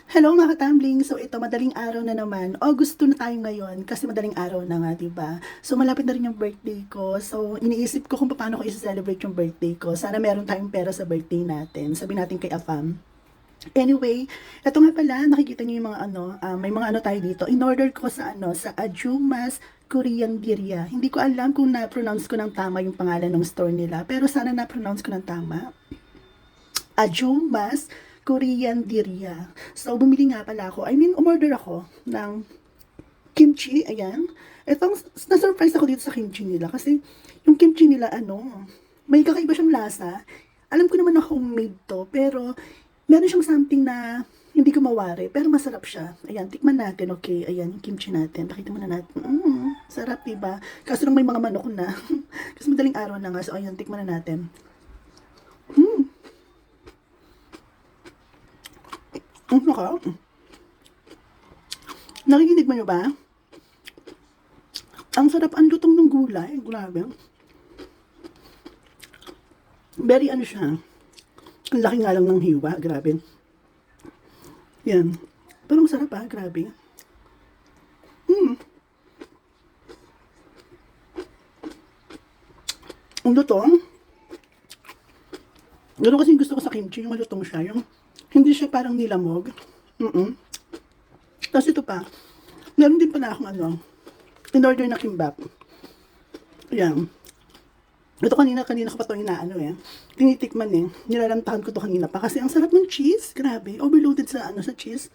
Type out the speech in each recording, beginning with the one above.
Hello mga ka-tumbling! So ito, madaling araw na naman. August 2 na tayo ngayon kasi madaling araw na nga, diba? So malapit na rin yung birthday ko. So iniisip ko kung paano ko i-celebrate yung birthday ko. Sana meron tayong pera sa birthday natin. Sabi natin kay Afam. Anyway, ito nga pala, nakikita niyo yung mga may mga ano tayo dito. In-order ko sa Ajumas Korean Birria. Hindi ko alam kung na-pronounce ko ng tama yung pangalan ng store nila. Pero sana na-pronounce ko ng tama. Ajumas Korean Birria. So, bumili nga pala ako. Umorder ako ng kimchi. Ayan. Etong, na-surprise ako dito sa kimchi nila. Kasi, yung kimchi nila, may kakaiba siyang lasa. Alam ko naman na homemade to. Pero, meron siyang something na hindi ko mawari. Pero masarap siya. Ayan, tikman natin. Okay, ayan, yung kimchi natin. Pakita muna natin. Sarap, diba? Kaso lang may mga manok na. Kasi madaling araw na nga. So, ayan, tikman na natin. Ang sarap. Nakikinig mo nyo ba? Ang sarap, ang lutong ng gulay. Grabe. Very siya. Ang laki nga lang ng hiwa. Grabe. Yan. Pero ang sarap grabe. Ang lutong. Gano'n kasi gusto ko sa kimchi, yung malutong siya. Yung hindi siya parang nilamog. Tapos ito pa. Meron din pala akong in-order na kimbap. Ayan. Ito kanina ko pa ito tinitikman Nilalantahan ko to kanina pa. Kasi ang sarap ng cheese. Grabe. Overloaded sa cheese.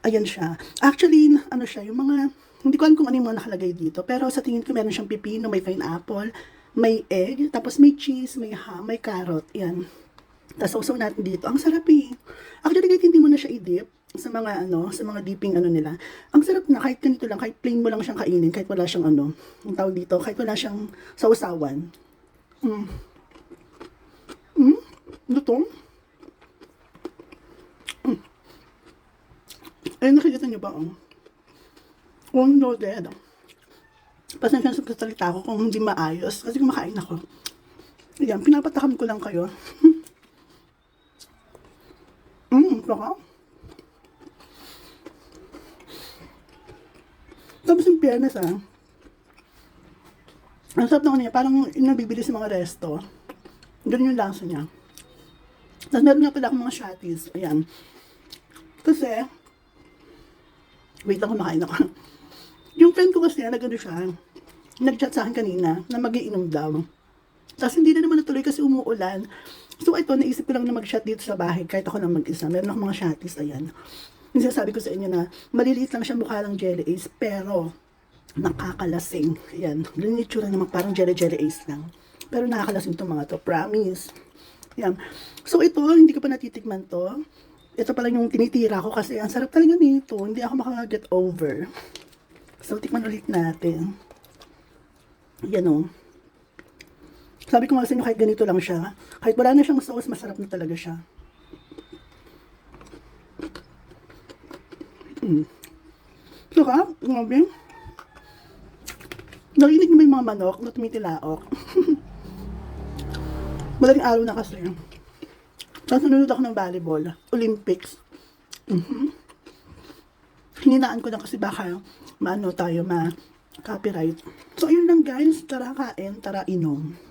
Ayan siya. Actually, siya, yung mga, hindi ko alam kung ano yung mga nakalagay dito. Pero sa tingin ko meron siyang pipino, may pineapple, may egg, tapos may cheese, may ham, may carrot. Yan. Tapos sausaw natin dito. Ang sarap Actually, kahit hindi mo na siya i-dip sa mga sa mga dipping nila. Ang sarap na kahit ganito lang, kahit plain mo lang siyang kainin, kahit wala siyang ang tawag dito, kahit wala siyang sausawan. Lutong. Ay, nakikita niyo ba Kung loaded. Pasensya sa salita ko kung hindi maayos kasi kumakain ako. Ayan, pinapatakam ko lang kayo. Baka. Tapos yung fairness ang sarap na niya, parang nabibili sa mga resto. Ganun yung lasa niya. Tapos meron nga pala akong mga shotties. Ayan. Kasi, wait lang, kumakain ako. Yung friend ko kasi, nagano siya, nag-chat sa akin kanina na mag-iinom daw. Tapos hindi na naman natuloy kasi umuulan. So ito, naisip ko lang na mag-shot dito sa bahay kahit ako lang mag-isa. Meron akong mga shotties, ayan. Yung sinasabi ko sa inyo na maliliit lang siya, mukha lang jelly ace, pero nakakalasing. Ayan, linitsura naman parang jelly ace lang. Pero nakakalasing itong mga to, promise. Ayan. So ito, hindi ko pa natitikman to. Ito pala yung tinitira ko kasi ang sarap talaga nito. Hindi ako makaka-get over. So tikman ulit natin. Yan Sabi ko nga sa inyo, kahit ganito lang siya, kahit wala na siyang sauce, masarap na talaga siya. Sarap, grabe. Narinig mo yung mga manok na tumitilaok. Madaling araw na kasi. Tapos nanonood ako ng volleyball, Olympics. Hininaan ko lang kasi baka copyright. So, ayun lang guys. Tara kain, tara inom.